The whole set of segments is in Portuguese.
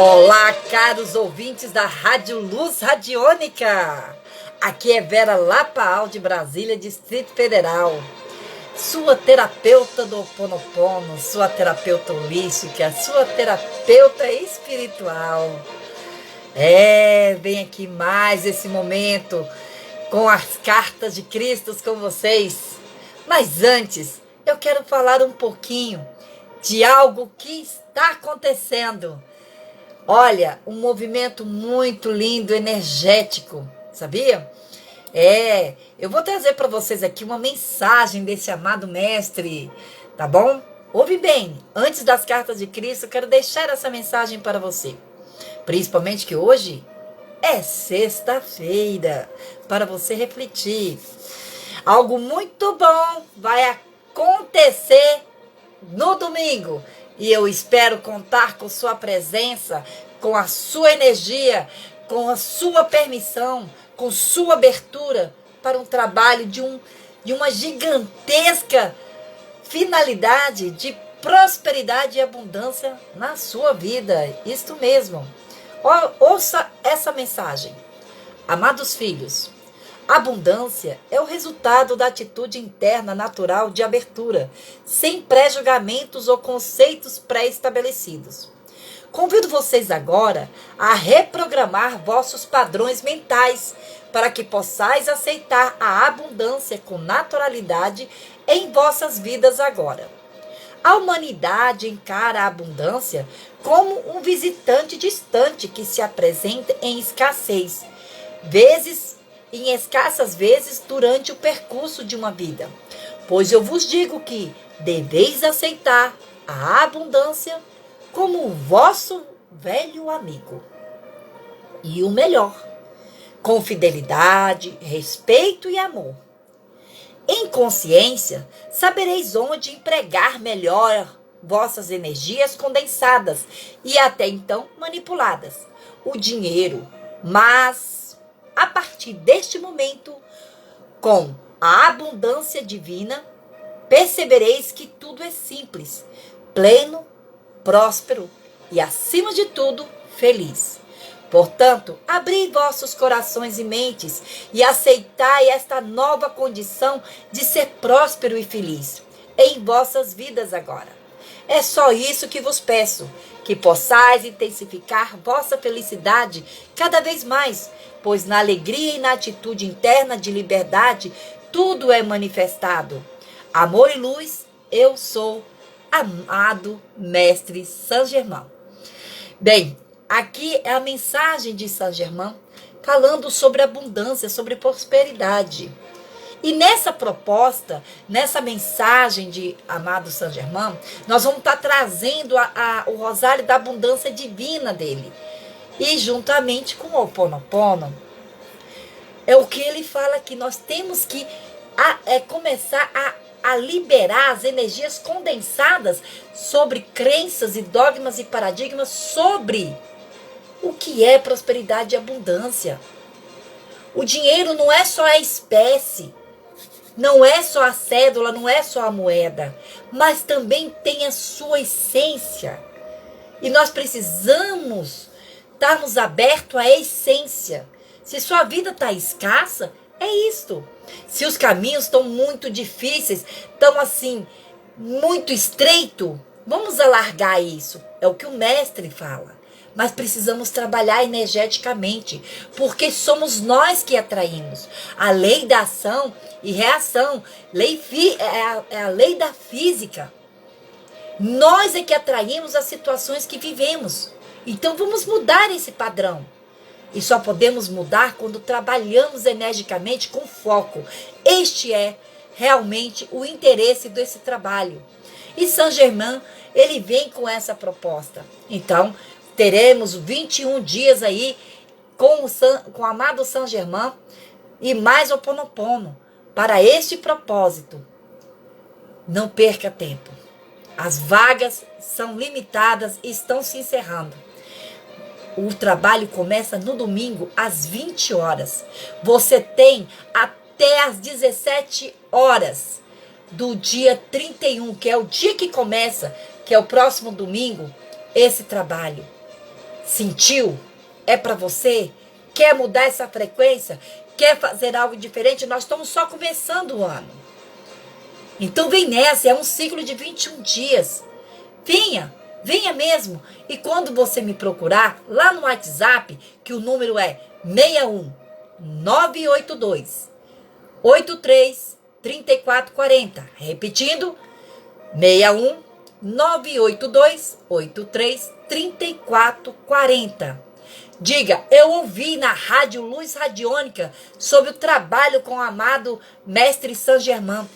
Olá, caros ouvintes da Rádio Luz Radiônica. Aqui é Vera Lapaal de Brasília, Distrito Federal. Sua terapeuta do Ho Oponopono, sua terapeuta holística, sua terapeuta espiritual. Vem aqui mais esse momento com as cartas de Cristo com vocês. Mas antes, eu quero falar um pouquinho de algo que está acontecendo. Olha, um movimento muito lindo, energético, sabia? Eu vou trazer para vocês aqui uma mensagem desse amado mestre, tá bom? Ouve bem, antes das cartas de Cristo, eu quero deixar essa mensagem para você. Principalmente que hoje é sexta-feira, para você refletir. Algo muito bom vai acontecer no domingo. E eu espero contar com sua presença, com a sua energia, com a sua permissão, com sua abertura para um trabalho de uma gigantesca finalidade de prosperidade e abundância na sua vida. Isto mesmo. Ouça essa mensagem. Amados filhos, abundância é o resultado da atitude interna natural de abertura, sem pré-julgamentos ou conceitos pré-estabelecidos. Convido vocês agora a reprogramar vossos padrões mentais para que possais aceitar a abundância com naturalidade em vossas vidas agora. A humanidade encara a abundância como um visitante distante que se apresenta em escassez, em escassas vezes durante o percurso de uma vida. Pois eu vos digo que deveis aceitar a abundância como o vosso velho amigo. E o melhor, com fidelidade, respeito e amor. Em consciência, sabereis onde empregar melhor vossas energias condensadas e até então manipuladas, o dinheiro, mas a partir deste momento, com a abundância divina, percebereis que tudo é simples, pleno, próspero e, acima de tudo, feliz. Portanto, abri vossos corações e mentes e aceitai esta nova condição de ser próspero e feliz em vossas vidas agora. É só isso que vos peço, que possais intensificar vossa felicidade cada vez mais, pois na alegria e na atitude interna de liberdade, tudo é manifestado. Amor e luz, eu sou amado Mestre Saint Germain. Bem, aqui é a mensagem de Saint Germain falando sobre abundância, sobre prosperidade. E nessa proposta, nessa mensagem de amado Saint Germain, nós vamos estar trazendo o rosário da abundância divina dele. E juntamente com o Ho Oponopono, é o que ele fala que nós temos que começar a liberar as energias condensadas sobre crenças e dogmas e paradigmas sobre o que é prosperidade e abundância. O dinheiro não é só a espécie, não é só a cédula, não é só a moeda, mas também tem a sua essência. E nós precisamos estarmos abertos à essência. Se sua vida está escassa, é isto. Se os caminhos estão muito difíceis, estão assim, muito estreito, vamos alargar isso. É o que o mestre fala. Mas precisamos trabalhar energeticamente, porque somos nós que atraímos. A lei da ação e reação, é a lei da física. Nós é que atraímos as situações que vivemos. Então vamos mudar esse padrão. E só podemos mudar quando trabalhamos energicamente com foco. Este é realmente o interesse desse trabalho. E Saint Germain, ele vem com essa proposta. Então, teremos 21 dias aí com o amado Saint Germain e mais Ho Oponopono para este propósito. Não perca tempo. As vagas são limitadas e estão se encerrando. O trabalho começa no domingo às 20 horas. Você tem até às 17 horas do dia 31, que é o dia que começa, que é o próximo domingo, esse trabalho. Sentiu? É para você? Quer mudar essa frequência? Quer fazer algo diferente? Nós estamos só começando o ano. Então vem nessa, é um ciclo de 21 dias. Venha mesmo. E quando você me procurar lá no WhatsApp, que o número é 61 982 83 3440. Repetindo, 61 982 83 3440. Diga, eu ouvi na Rádio Luz Radiônica sobre o trabalho com o amado Mestre Saint Germain.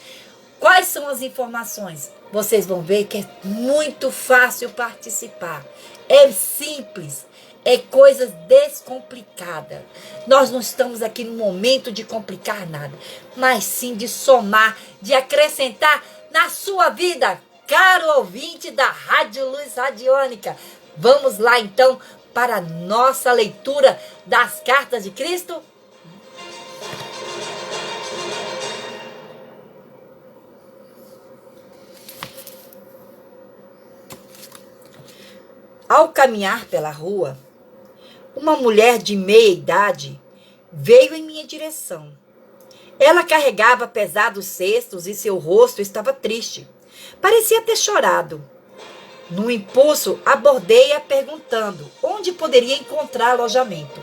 Quais são as informações? Vocês vão ver que é muito fácil participar. É simples. É coisa descomplicada. Nós não estamos aqui no momento de complicar nada, mas sim de somar, de acrescentar na sua vida, caro ouvinte da Rádio Luz Radiônica. Vamos lá então para a nossa leitura das cartas de Cristo? Ao caminhar pela rua, uma mulher de meia idade veio em minha direção. Ela carregava pesados cestos e seu rosto estava triste. Parecia ter chorado. Num impulso, abordei-a perguntando onde poderia encontrar alojamento.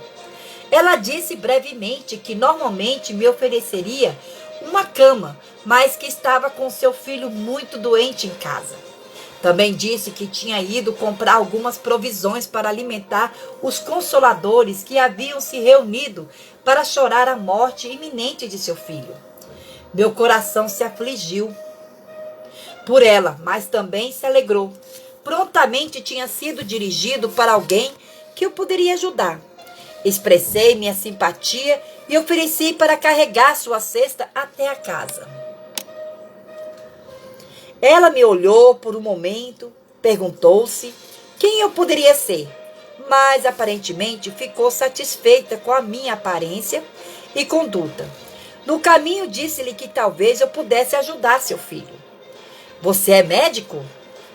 Ela disse brevemente que normalmente me ofereceria uma cama, mas que estava com seu filho muito doente em casa. Também disse que tinha ido comprar algumas provisões para alimentar os consoladores que haviam se reunido para chorar a morte iminente de seu filho. Meu coração se afligiu por ela, mas também se alegrou. Prontamente tinha sido dirigido para alguém que eu poderia ajudar. Expressei minha simpatia e ofereci para carregar sua cesta até a casa. Ela me olhou por um momento, perguntou-se quem eu poderia ser, mas aparentemente ficou satisfeita com a minha aparência e conduta. No caminho disse-lhe que talvez eu pudesse ajudar seu filho. Você é médico?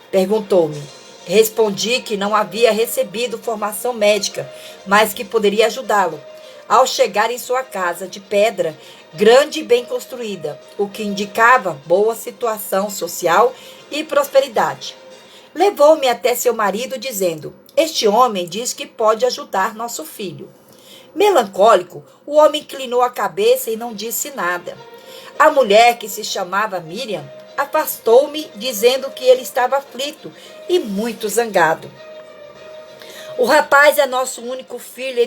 Perguntou-me. Respondi que não havia recebido formação médica, mas que poderia ajudá-lo. Ao chegar em sua casa de pedra, grande e bem construída, o que indicava boa situação social e prosperidade. Levou-me até seu marido, dizendo: este homem diz que pode ajudar nosso filho. Melancólico, o homem inclinou a cabeça e não disse nada. A mulher, que se chamava Miriam, afastou-me, dizendo que ele estava aflito e muito zangado. O rapaz é nosso único filho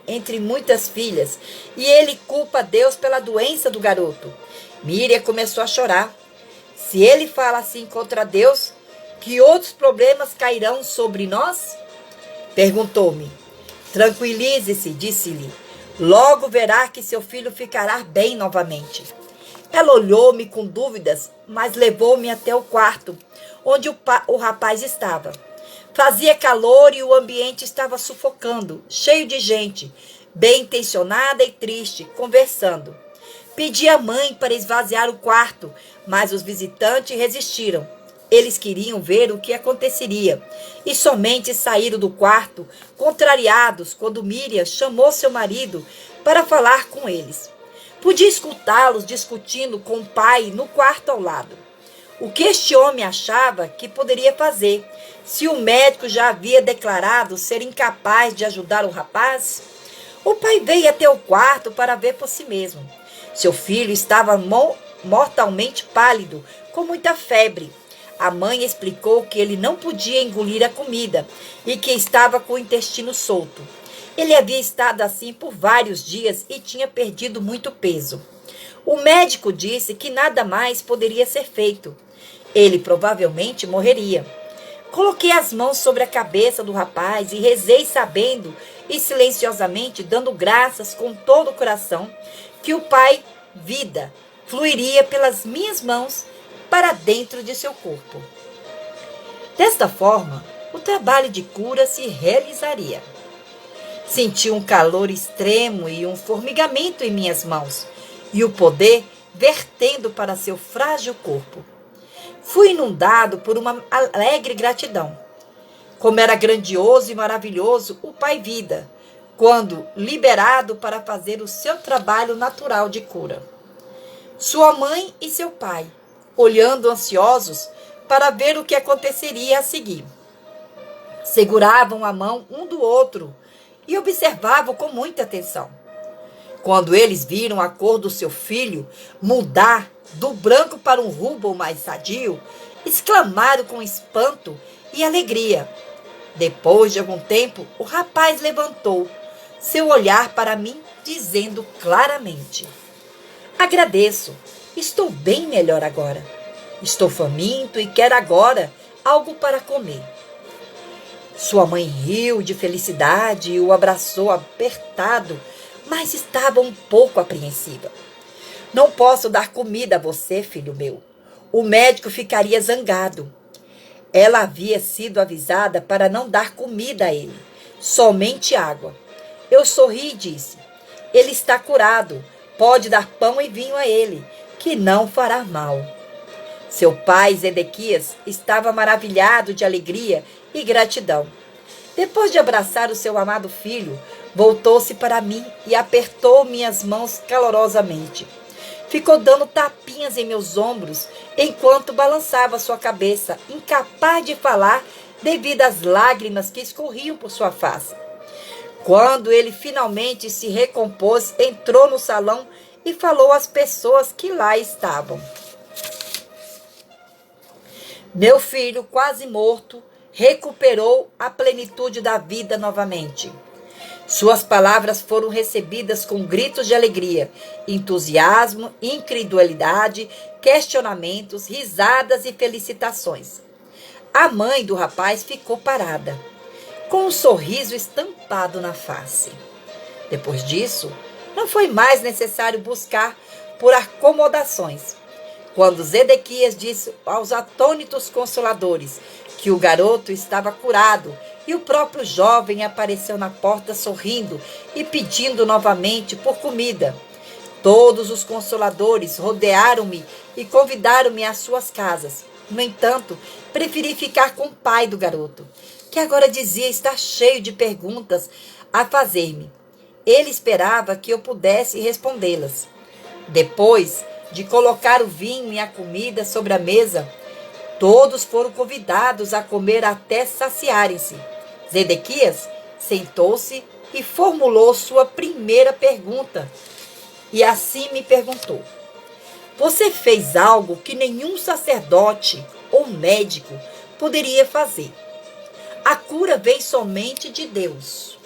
entre muitas filhas, e ele culpa Deus pela doença do garoto. Miriam começou a chorar. Se ele fala assim contra Deus, que outros problemas cairão sobre nós? Perguntou-me. Tranquilize-se, disse-lhe. Logo verá que seu filho ficará bem novamente. Ela olhou-me com dúvidas, mas levou-me até o quarto, onde o rapaz estava. Fazia calor e o ambiente estava sufocando, cheio de gente, bem intencionada e triste, conversando. Pedi à mãe para esvaziar o quarto, mas os visitantes resistiram. Eles queriam ver o que aconteceria e somente saíram do quarto, contrariados, quando Miriam chamou seu marido para falar com eles. Podia escutá-los discutindo com o pai no quarto ao lado. O que este homem achava que poderia fazer, se o médico já havia declarado ser incapaz de ajudar o rapaz? O pai veio até o quarto para ver por si mesmo. Seu filho estava mortalmente pálido, com muita febre. A mãe explicou que ele não podia engolir a comida e que estava com o intestino solto. Ele havia estado assim por vários dias e tinha perdido muito peso. O médico disse que nada mais poderia ser feito. Ele provavelmente morreria. Coloquei as mãos sobre a cabeça do rapaz e rezei sabendo e silenciosamente, dando graças com todo o coração, que o pai, vida, fluiria pelas minhas mãos para dentro de seu corpo. Desta forma, o trabalho de cura se realizaria. Senti um calor extremo e um formigamento em minhas mãos, e o poder vertendo para seu frágil corpo. Fui inundado por uma alegre gratidão. Como era grandioso e maravilhoso o Pai Vida, quando liberado para fazer o seu trabalho natural de cura. Sua mãe e seu pai, olhando ansiosos para ver o que aconteceria a seguir, seguravam a mão um do outro e observavam com muita atenção. Quando eles viram a cor do seu filho mudar do branco para um rubro mais sadio, exclamaram com espanto e alegria. Depois de algum tempo, o rapaz levantou seu olhar para mim, dizendo claramente: agradeço, estou bem melhor agora. Estou faminto e quero agora algo para comer. Sua mãe riu de felicidade e o abraçou apertado, mas estava um pouco apreensiva. Não posso dar comida a você, filho meu. O médico ficaria zangado. Ela havia sido avisada para não dar comida a ele, somente água. Eu sorri e disse: ele está curado, pode dar pão e vinho a ele, que não fará mal. Seu pai, Zedequias, estava maravilhado de alegria e gratidão. Depois de abraçar o seu amado filho, voltou-se para mim e apertou minhas mãos calorosamente. Ficou dando tapinhas em meus ombros enquanto balançava sua cabeça, incapaz de falar devido às lágrimas que escorriam por sua face. Quando ele finalmente se recompôs, entrou no salão e falou às pessoas que lá estavam: meu filho, quase morto, recuperou a plenitude da vida novamente. Suas palavras foram recebidas com gritos de alegria, entusiasmo, incredulidade, questionamentos, risadas e felicitações. A mãe do rapaz ficou parada, com um sorriso estampado na face. Depois disso, não foi mais necessário buscar por acomodações. Quando Zedequias disse aos atônitos consoladores que o garoto estava curado, e o próprio jovem apareceu na porta sorrindo e pedindo novamente por comida. Todos os consoladores rodearam-me e convidaram-me às suas casas. No entanto, preferi ficar com o pai do garoto, que agora dizia estar cheio de perguntas a fazer-me. Ele esperava que eu pudesse respondê-las. Depois de colocar o vinho e a comida sobre a mesa, todos foram convidados a comer até saciarem-se. Zedequias sentou-se e formulou sua primeira pergunta. E assim me perguntou: você fez algo que nenhum sacerdote ou médico poderia fazer. A cura vem somente de Deus.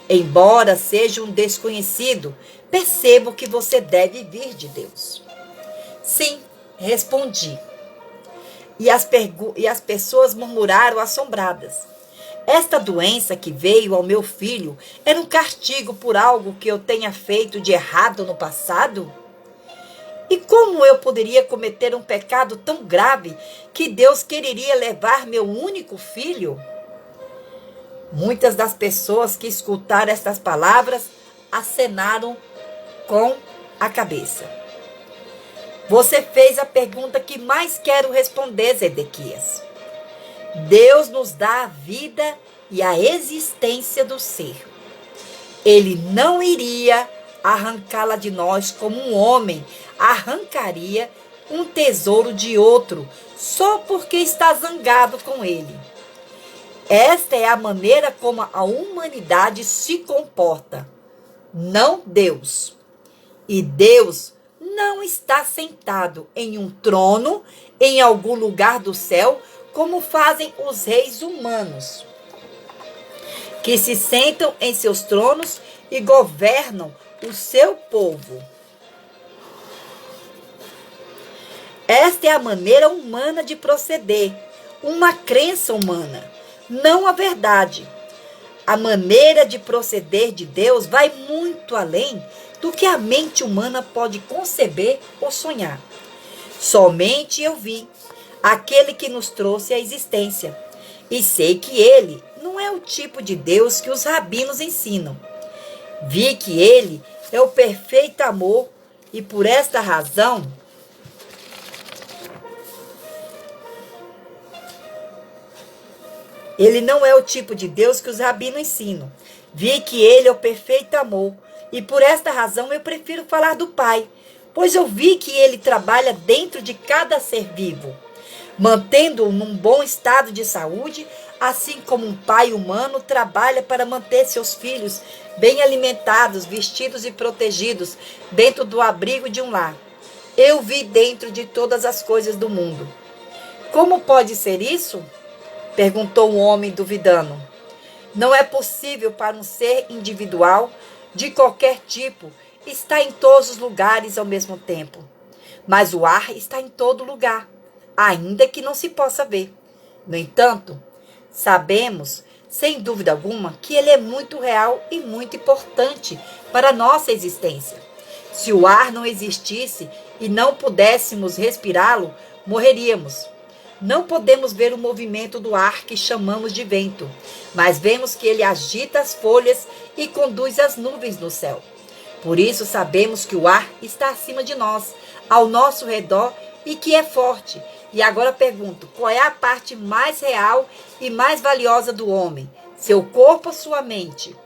Embora seja um desconhecido, percebo que você deve vir de Deus. Sim, respondi. E as pessoas murmuraram assombradas. Esta doença que veio ao meu filho era um castigo por algo que eu tenha feito de errado no passado? E como eu poderia cometer um pecado tão grave que Deus quereria levar meu único filho? Muitas das pessoas que escutaram estas palavras acenaram com a cabeça. Você fez a pergunta que mais quero responder, Zedequias. Deus nos dá a vida e a existência do ser. Ele não iria arrancá-la de nós como um homem arrancaria um tesouro de outro só porque está zangado com ele. Esta é a maneira como a humanidade se comporta, não Deus. E Deus não está sentado em um trono em algum lugar do céu, como fazem os reis humanos, que se sentam em seus tronos e governam o seu povo. Esta é a maneira humana de proceder, uma crença humana, não a verdade. A maneira de proceder de Deus vai muito além do que a mente humana pode conceber ou sonhar. Somente eu vi aquele que nos trouxe à existência, e sei que ele não é o tipo de Deus que os rabinos ensinam. Vi que ele é o perfeito amor e por esta razão Ele não é o tipo de Deus que os rabinos ensinam. Vi que ele é o perfeito amor, e por esta razão eu prefiro falar do Pai, pois eu vi que ele trabalha dentro de cada ser vivo, mantendo-o num bom estado de saúde, assim como um pai humano trabalha para manter seus filhos bem alimentados, vestidos e protegidos dentro do abrigo de um lar. Eu vi dentro de todas as coisas do mundo. Como pode ser isso? Perguntou o homem duvidando. Não é possível para um ser individual, de qualquer tipo, estar em todos os lugares ao mesmo tempo. Mas o ar está em todo lugar, ainda que não se possa ver. No entanto, sabemos, sem dúvida alguma, que ele é muito real e muito importante para a nossa existência. Se o ar não existisse e não pudéssemos respirá-lo, morreríamos. Não podemos ver o movimento do ar que chamamos de vento, mas vemos que ele agita as folhas e conduz as nuvens no céu. Por isso sabemos que o ar está acima de nós, ao nosso redor e que é forte. E agora pergunto, qual é a parte mais real e mais valiosa do homem? Seu corpo ou sua mente?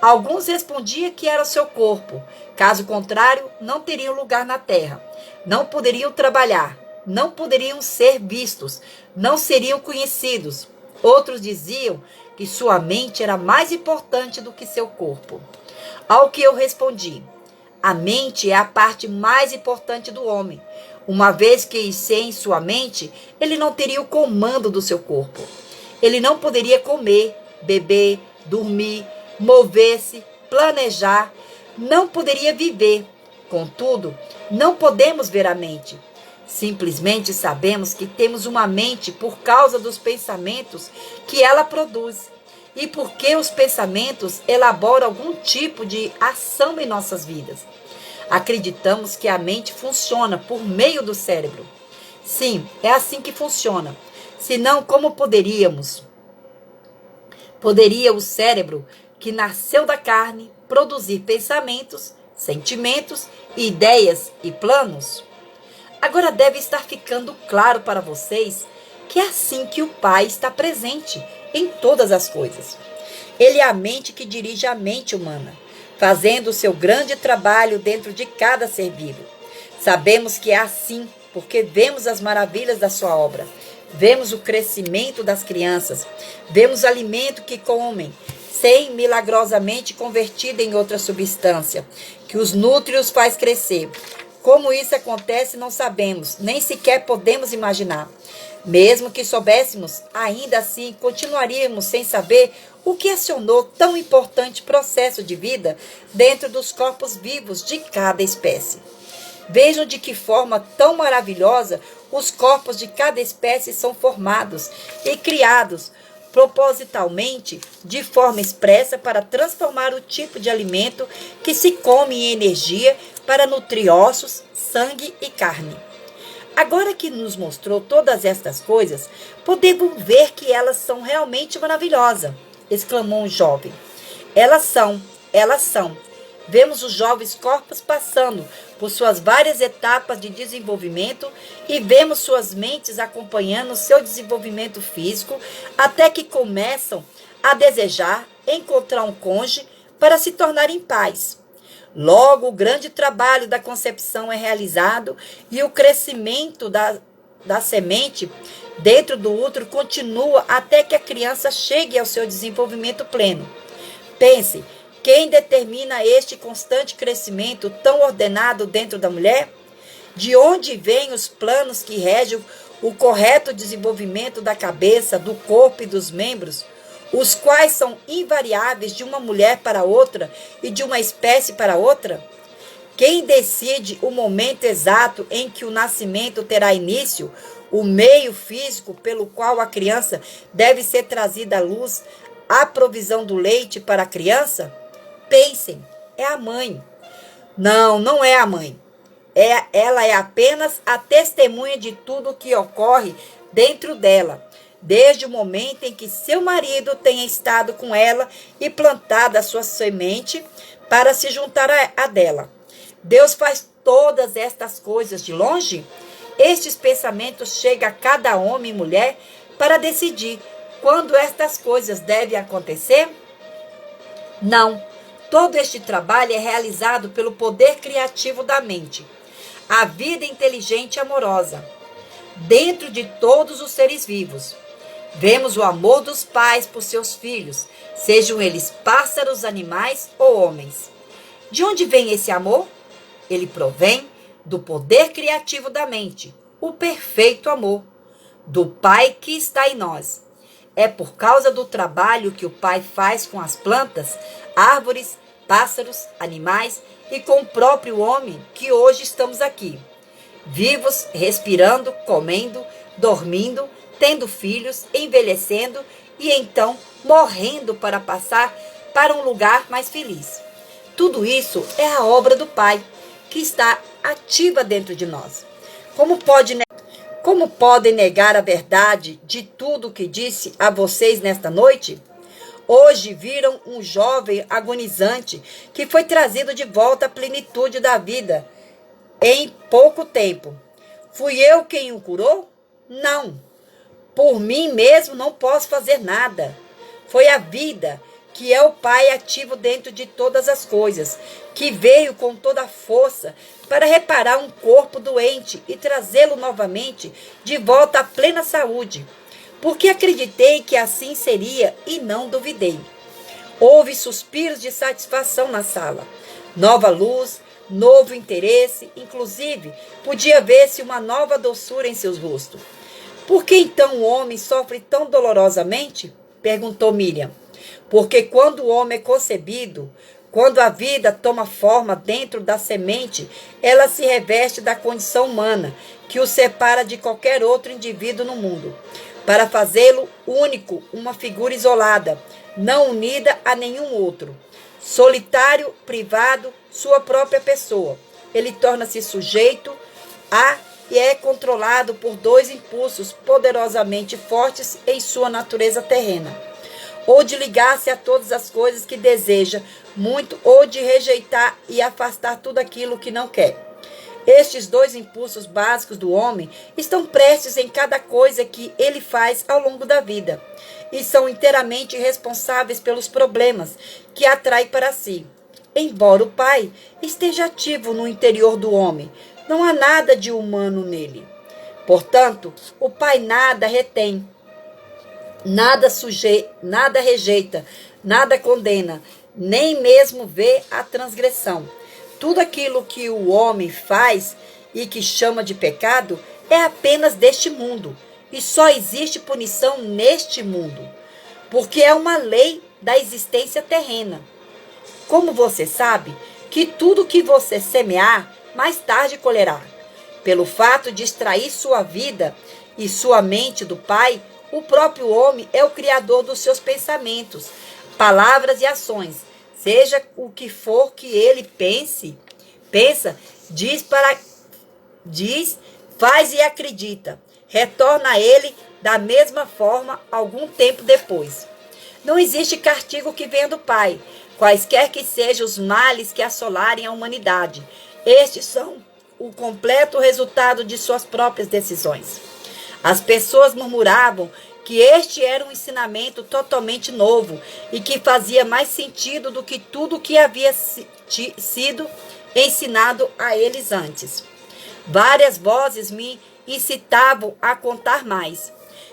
Alguns respondiam que era o seu corpo. Caso contrário, não teriam lugar na terra. Não poderiam trabalhar. Não poderiam ser vistos. Não seriam conhecidos. Outros diziam que sua mente era mais importante do que seu corpo. Ao que eu respondi, a mente é a parte mais importante do homem, uma vez que sem sua mente, ele não teria o comando do seu corpo. Ele não poderia comer, beber, dormir, mover-se, planejar, não poderia viver. Contudo, não podemos ver a mente. Simplesmente sabemos que temos uma mente por causa dos pensamentos que ela produz e porque os pensamentos elaboram algum tipo de ação em nossas vidas. Acreditamos que a mente funciona por meio do cérebro. Sim, é assim que funciona. Senão, como poderia o cérebro, que nasceu da carne, produzir pensamentos, sentimentos, ideias e planos? Agora deve estar ficando claro para vocês que é assim que o Pai está presente em todas as coisas. Ele é a mente que dirige a mente humana, fazendo o seu grande trabalho dentro de cada ser vivo. Sabemos que é assim, porque vemos as maravilhas da sua obra, vemos o crescimento das crianças, vemos o alimento que comem, sem milagrosamente convertido em outra substância, que os nutre e os faz crescer. Como isso acontece, não sabemos, nem sequer podemos imaginar. Mesmo que soubéssemos, ainda assim continuaríamos sem saber o que acionou tão importante processo de vida dentro dos corpos vivos de cada espécie. Vejam de que forma tão maravilhosa os corpos de cada espécie são formados e criados propositalmente de forma expressa para transformar o tipo de alimento que se come em energia para nutrir ossos, sangue e carne. Agora que nos mostrou todas estas coisas, podemos ver que elas são realmente maravilhosas, exclamou um jovem. Elas são. Vemos os jovens corpos passando por suas várias etapas de desenvolvimento e vemos suas mentes acompanhando seu desenvolvimento físico até que começam a desejar encontrar um cônjuge para se tornarem pais. Logo, o grande trabalho da concepção é realizado e o crescimento da semente dentro do útero continua até que a criança chegue ao seu desenvolvimento pleno. Pense, quem determina este constante crescimento tão ordenado dentro da mulher? De onde vêm os planos que regem o correto desenvolvimento da cabeça, do corpo e dos membros, os quais são invariáveis de uma mulher para outra e de uma espécie para outra? Quem decide o momento exato em que o nascimento terá início, o meio físico pelo qual a criança deve ser trazida à luz, a provisão do leite para a criança? Pensem, é a mãe. Não é a mãe. Ela é apenas a testemunha de tudo o que ocorre dentro dela, desde o momento em que seu marido tenha estado com ela e plantado a sua semente para se juntar a dela. Deus faz todas estas coisas de longe? Estes pensamentos chegam a cada homem e mulher para decidir quando estas coisas devem acontecer? Não. Todo este trabalho é realizado pelo poder criativo da mente. A vida inteligente e amorosa, dentro de todos os seres vivos. Vemos o amor dos pais por seus filhos, sejam eles pássaros, animais ou homens. De onde vem esse amor? Ele provém do poder criativo da mente, o perfeito amor, do Pai que está em nós. É por causa do trabalho que o Pai faz com as plantas, árvores, pássaros, animais e com o próprio homem que hoje estamos aqui. Vivos, respirando, comendo, dormindo, tendo filhos, envelhecendo e então morrendo para passar para um lugar mais feliz. Tudo isso é a obra do Pai, que está ativa dentro de nós. Como podem negar a verdade de tudo o que disse a vocês nesta noite? Hoje viram um jovem agonizante que foi trazido de volta à plenitude da vida em pouco tempo. Fui eu quem o curou? Não. Por mim mesmo não posso fazer nada. Foi a vida, que é o Pai ativo dentro de todas as coisas, que veio com toda a força para reparar um corpo doente e trazê-lo novamente de volta à plena saúde. Porque acreditei que assim seria e não duvidei. Houve suspiros de satisfação na sala. Nova luz, novo interesse, inclusive podia ver-se uma nova doçura em seus rostos. Por que então o homem sofre tão dolorosamente? Perguntou Miriam. Porque quando o homem é concebido, quando a vida toma forma dentro da semente, ela se reveste da condição humana, que o separa de qualquer outro indivíduo no mundo, para fazê-lo único, uma figura isolada, não unida a nenhum outro. Solitário, privado, sua própria pessoa. Ele torna-se sujeito a e é controlado por dois impulsos poderosamente fortes em sua natureza terrena. Ou de ligar-se a todas as coisas que deseja muito, ou de rejeitar e afastar tudo aquilo que não quer. Estes dois impulsos básicos do homem estão prestes em cada coisa que ele faz ao longo da vida e são inteiramente responsáveis pelos problemas que atrai para si. Embora o Pai esteja ativo no interior do homem, não há nada de humano nele. Portanto, o Pai nada retém, nada rejeita, nada condena, nem mesmo vê a transgressão. Tudo aquilo que o homem faz e que chama de pecado é apenas deste mundo, e só existe punição neste mundo, porque é uma lei da existência terrena. Como você sabe que tudo que você semear, mais tarde colherá. Pelo fato de extrair sua vida e sua mente do Pai, o próprio homem é o criador dos seus pensamentos, palavras e ações. Seja o que for que ele pensa, diz, faz e acredita. Retorna a ele da mesma forma algum tempo depois. Não existe castigo que venha do Pai, quaisquer que sejam os males que assolarem a humanidade. Estes são o completo resultado de suas próprias decisões. As pessoas murmuravam que este era um ensinamento totalmente novo e que fazia mais sentido do que tudo o que havia sido ensinado a eles antes. Várias vozes me incitavam a contar mais.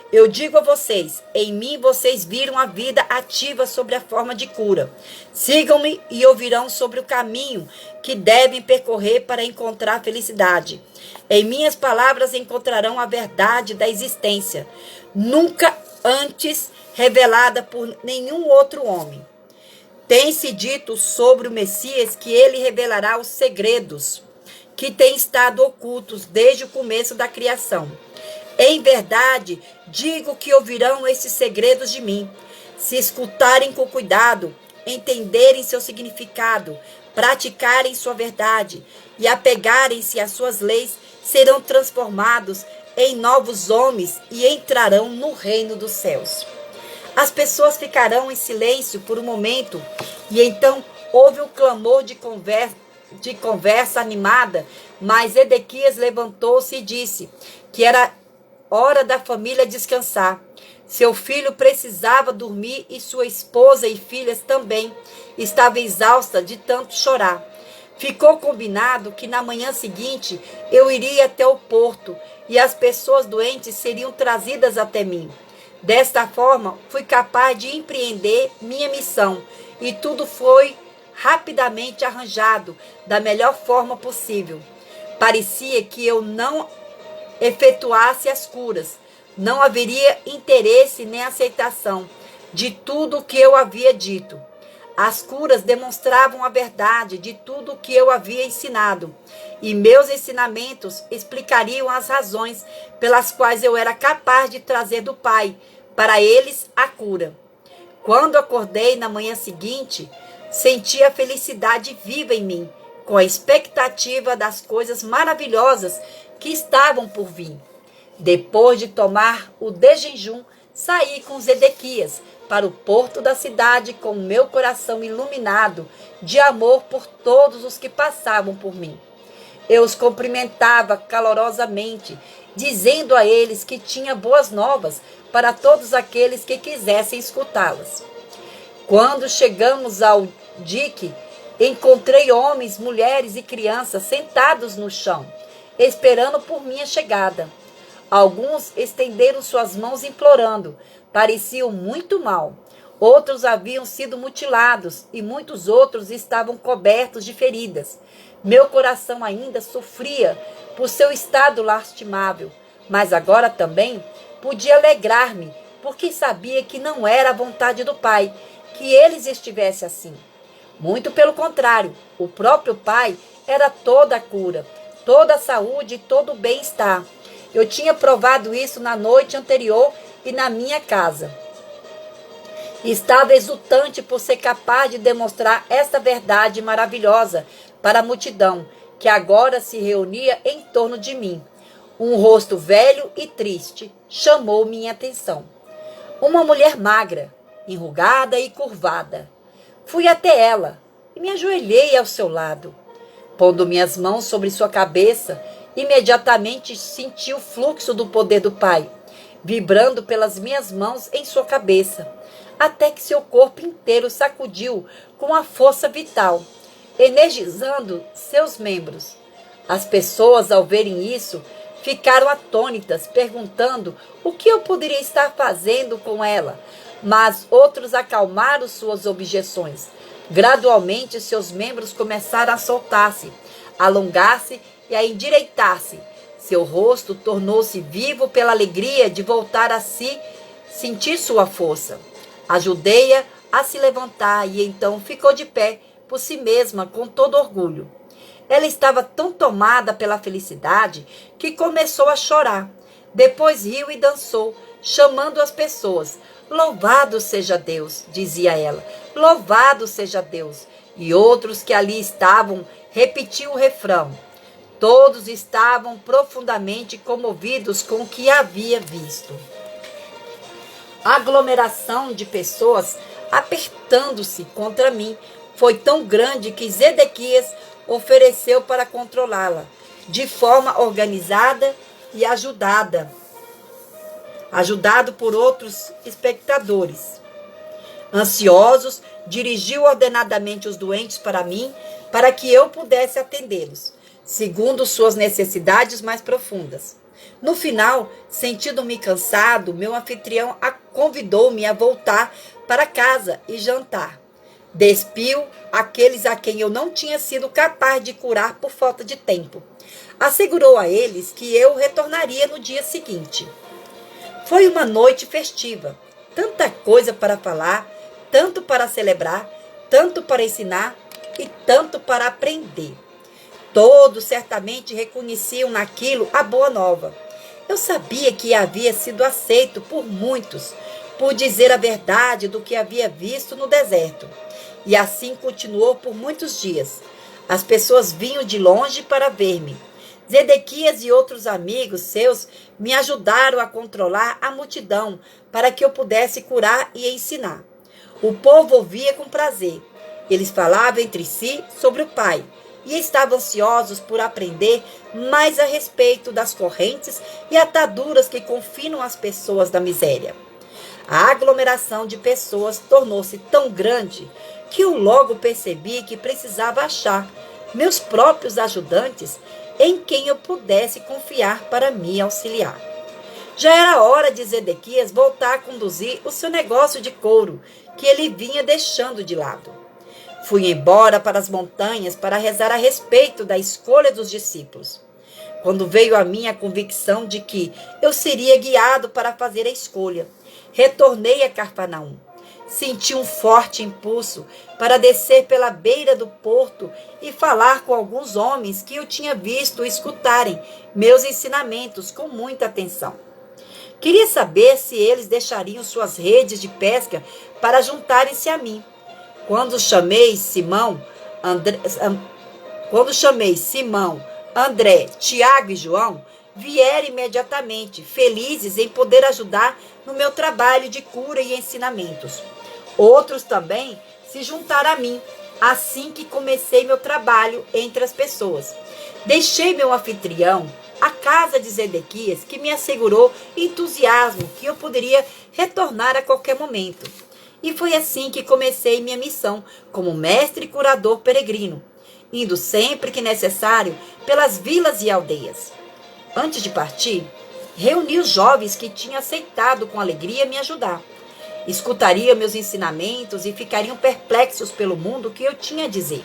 Eu digo a vocês, em mim vocês viram a vida ativa sobre a forma de cura. Sigam-me e ouvirão sobre o caminho que devem percorrer para encontrar felicidade. Em minhas palavras encontrarão a verdade da existência, nunca antes revelada por nenhum outro homem. Tem-se dito sobre o Messias que ele revelará os segredos que têm estado ocultos desde o começo da criação. Em verdade, digo que ouvirão esses segredos de mim. Se escutarem com cuidado, entenderem seu significado, praticarem sua verdade e apegarem-se às suas leis, serão transformados em novos homens e entrarão no reino dos céus. As pessoas ficarão em silêncio por um momento e então houve um clamor de conversa animada, mas Edequias levantou-se e disse que era hora da família descansar. Seu filho precisava dormir e sua esposa e filhas também. Estava exausta de tanto chorar. Ficou combinado que na manhã seguinte eu iria até o porto e as pessoas doentes seriam trazidas até mim. Desta forma, fui capaz de empreender minha missão e tudo foi rapidamente arranjado da melhor forma possível. Parecia que eu não efetuasse as curas. Não haveria interesse nem aceitação de tudo o que eu havia dito. As curas demonstravam a verdade de tudo o que eu havia ensinado, e meus ensinamentos explicariam as razões pelas quais eu era capaz de trazer do Pai para eles a cura. Quando acordei na manhã seguinte, senti a felicidade viva em mim, com a expectativa das coisas maravilhosas que estavam por vir. Depois de tomar o jejum, saí com Zedequias para o porto da cidade com o meu coração iluminado de amor por todos os que passavam por mim. Eu os cumprimentava calorosamente, dizendo a eles que tinha boas novas para todos aqueles que quisessem escutá-las. Quando chegamos ao dique, encontrei homens, mulheres e crianças sentados no chão, esperando por minha chegada. Alguns estenderam suas mãos implorando, pareciam muito mal. Outros haviam sido mutilados e muitos outros estavam cobertos de feridas. Meu coração ainda sofria por seu estado lastimável, mas agora também podia alegrar-me, porque sabia que não era a vontade do Pai que eles estivessem assim. Muito pelo contrário, o próprio Pai era toda a cura, toda a saúde e todo o bem-estar. Eu tinha provado isso na noite anterior e na minha casa. Estava exultante por ser capaz de demonstrar esta verdade maravilhosa para a multidão, que agora se reunia em torno de mim. Um rosto velho e triste chamou minha atenção. Uma mulher magra, enrugada e curvada. Fui até ela e me ajoelhei ao seu lado. Pondo minhas mãos sobre sua cabeça, imediatamente senti o fluxo do poder do Pai, vibrando pelas minhas mãos em sua cabeça, até que seu corpo inteiro sacudiu com a força vital, energizando seus membros. As pessoas, ao verem isso, ficaram atônitas, perguntando o que eu poderia estar fazendo com ela, mas outros acalmaram suas objeções. Gradualmente, seus membros começaram a soltar-se, alongar-se e a endireitar-se. Seu rosto tornou-se vivo pela alegria de voltar a si, sentir sua força. Ajudei-a a se levantar e então ficou de pé por si mesma com todo orgulho. Ela estava tão tomada pela felicidade que começou a chorar. Depois riu e dançou, chamando as pessoas. Louvado seja Deus, dizia ela. Louvado seja Deus. E outros que ali estavam repetiam o refrão. Todos estavam profundamente comovidos com o que havia visto. A aglomeração de pessoas apertando-se contra mim foi tão grande que Zedequias ofereceu para controlá-la, de forma organizada e ajudado por outros espectadores. Ansiosos, dirigiu ordenadamente os doentes para mim, para que eu pudesse atendê-los, segundo suas necessidades mais profundas. No final, sentindo-me cansado, meu anfitrião convidou-me a voltar para casa e jantar. Despiu aqueles a quem eu não tinha sido capaz de curar por falta de tempo. Assegurou a eles que eu retornaria no dia seguinte. Foi uma noite festiva, tanta coisa para falar, tanto para celebrar, tanto para ensinar e tanto para aprender. Todos certamente reconheciam naquilo a boa nova. Eu sabia que havia sido aceito por muitos, por dizer a verdade do que havia visto no deserto. E assim continuou por muitos dias. As pessoas vinham de longe para ver-me. Zedequias e outros amigos seus me ajudaram a controlar a multidão para que eu pudesse curar e ensinar. O povo ouvia com prazer. Eles falavam entre si sobre o Pai e estavam ansiosos por aprender mais a respeito das correntes e ataduras que confinam as pessoas da miséria. A aglomeração de pessoas tornou-se tão grande que eu logo percebi que precisava achar meus próprios ajudantes em quem eu pudesse confiar para me auxiliar. Já era hora de Zedequias voltar a conduzir o seu negócio de couro, que ele vinha deixando de lado. Fui embora para as montanhas para rezar a respeito da escolha dos discípulos. Quando veio a mim a convicção de que eu seria guiado para fazer a escolha, retornei a Cafarnaum. Senti um forte impulso para descer pela beira do porto e falar com alguns homens que eu tinha visto escutarem meus ensinamentos com muita atenção. Queria saber se eles deixariam suas redes de pesca para juntarem-se a mim. Quando chamei Simão, André, Tiago e João, vieram imediatamente, felizes em poder ajudar no meu trabalho de cura e ensinamentos. Outros também se juntaram a mim, assim que comecei meu trabalho entre as pessoas. Deixei meu anfitrião a casa de Zedequias, que me assegurou entusiasmo que eu poderia retornar a qualquer momento. E foi assim que comecei minha missão como mestre e curador peregrino, indo sempre que necessário pelas vilas e aldeias. Antes de partir, reuni os jovens que tinham aceitado com alegria me ajudar. Escutariam meus ensinamentos e ficariam perplexos pelo mundo que eu tinha a dizer.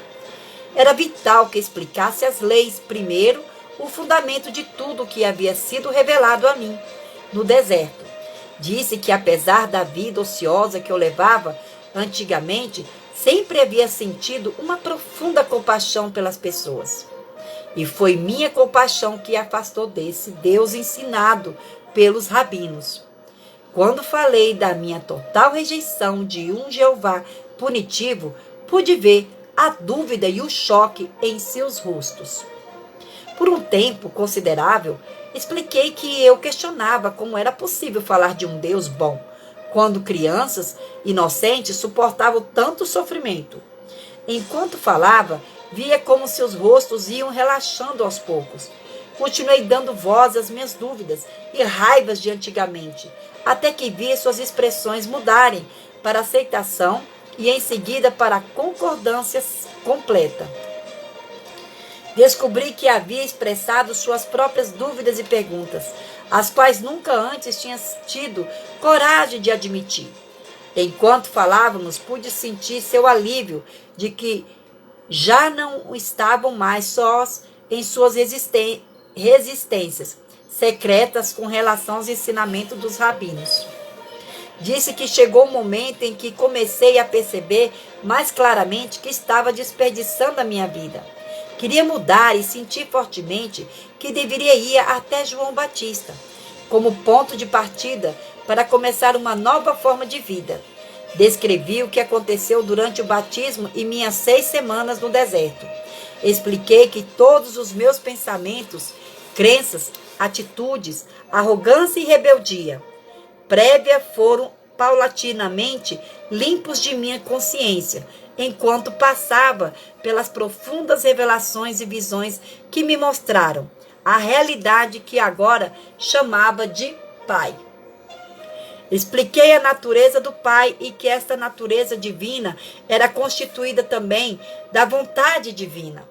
Era vital que explicasse as leis primeiro, o fundamento de tudo o que havia sido revelado a mim no deserto. Disse que, apesar da vida ociosa que eu levava antigamente, sempre havia sentido uma profunda compaixão pelas pessoas. E foi minha compaixão que afastou desse Deus ensinado pelos rabinos. Quando falei da minha total rejeição de um Jeová punitivo, pude ver a dúvida e o choque em seus rostos. Por um tempo considerável, expliquei que eu questionava como era possível falar de um Deus bom, quando crianças inocentes suportavam tanto sofrimento. Enquanto falava, via como seus rostos iam relaxando aos poucos. Continuei dando voz às minhas dúvidas e raivas de antigamente, até que vi suas expressões mudarem para aceitação e em seguida para concordância completa. Descobri que havia expressado suas próprias dúvidas e perguntas, as quais nunca antes tinha tido coragem de admitir. Enquanto falávamos, pude sentir seu alívio de que já não estavam mais sós em suas resistências secretas com relação aos ensinamentos dos rabinos. Disse que chegou o momento em que comecei a perceber mais claramente que estava desperdiçando a minha vida. Queria mudar e senti fortemente que deveria ir até João Batista, como ponto de partida para começar uma nova forma de vida. Descrevi o que aconteceu durante o batismo e minhas 6 semanas no deserto. Expliquei que todos os meus pensamentos, crenças, atitudes, arrogância e rebeldia prévia foram paulatinamente limpos de minha consciência, enquanto passava pelas profundas revelações e visões que me mostraram a realidade que agora chamava de Pai. Expliquei a natureza do Pai e que esta natureza divina era constituída também da vontade divina.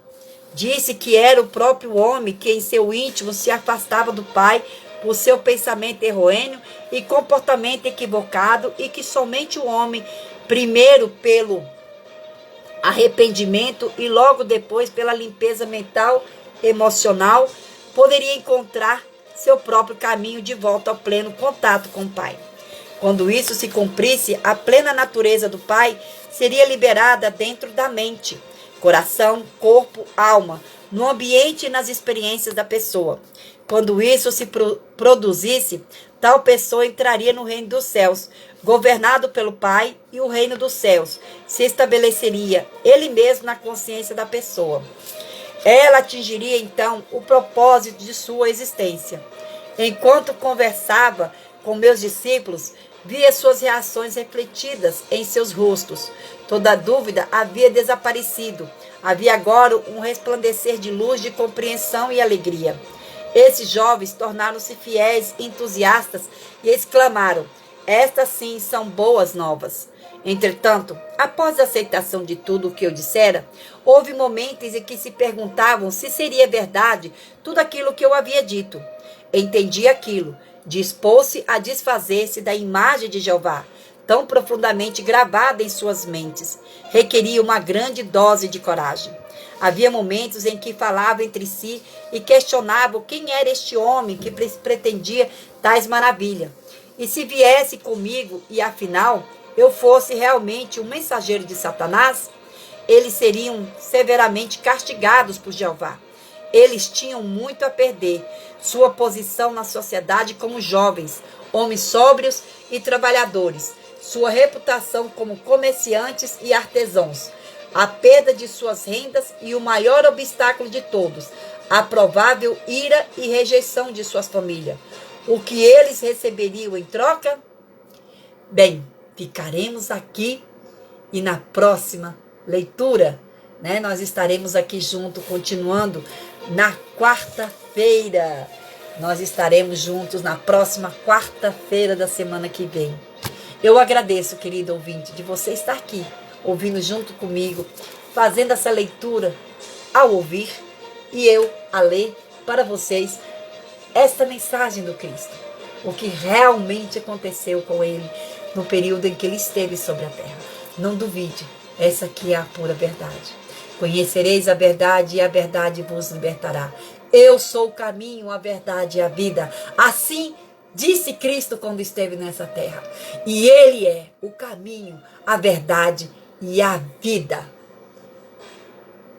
Disse que era o próprio homem que em seu íntimo se afastava do Pai por seu pensamento errôneo e comportamento equivocado e que somente o homem, primeiro pelo arrependimento e logo depois pela limpeza mental, emocional, poderia encontrar seu próprio caminho de volta ao pleno contato com o Pai. Quando isso se cumprisse, a plena natureza do Pai seria liberada dentro da mente, coração, corpo, alma, no ambiente e nas experiências da pessoa. Quando isso se produzisse, tal pessoa entraria no reino dos céus, governado pelo Pai, e o reino dos céus se estabeleceria ele mesmo na consciência da pessoa. Ela atingiria então o propósito de sua existência. Enquanto conversava com meus discípulos, via suas reações refletidas em seus rostos. Toda dúvida havia desaparecido. Havia agora um resplandecer de luz, de compreensão e alegria. Esses jovens tornaram-se fiéis, entusiastas e exclamaram: estas sim são boas novas. Entretanto, após a aceitação de tudo o que eu dissera, houve momentos em que se perguntavam se seria verdade tudo aquilo que eu havia dito. Entendi aquilo, dispôs-se a desfazer-se da imagem de Jeová, tão profundamente gravada em suas mentes. Requeria uma grande dose de coragem. Havia momentos em que falavam entre si e questionavam quem era este homem que pretendia tais maravilhas. E se viesse comigo e afinal eu fosse realmente um mensageiro de Satanás, eles seriam severamente castigados por Jeová. Eles tinham muito a perder. Sua posição na sociedade como jovens, homens sóbrios e trabalhadores, sua reputação como comerciantes e artesãos, a perda de suas rendas e o maior obstáculo de todos, a provável ira e rejeição de suas famílias. O que eles receberiam em troca? Bem, ficaremos aqui e na próxima leitura, nós estaremos aqui junto, continuando na quarta-feira. Nós estaremos juntos na próxima quarta-feira da semana que vem. Eu agradeço, querido ouvinte, de você estar aqui, ouvindo junto comigo, fazendo essa leitura ao ouvir e eu a ler para vocês esta mensagem do Cristo, o que realmente aconteceu com ele no período em que ele esteve sobre a terra. Não duvide, essa aqui é a pura verdade. Conhecereis a verdade e a verdade vos libertará. Eu sou o caminho, a verdade e a vida. Assim disse Cristo quando esteve nessa terra. E ele é o caminho, a verdade e a vida.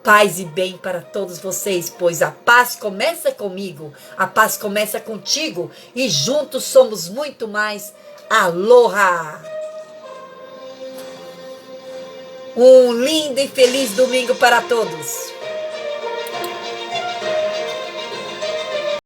Paz e bem para todos vocês, pois a paz começa comigo, a paz começa contigo e juntos somos muito mais. Aloha! Um lindo e feliz domingo para todos!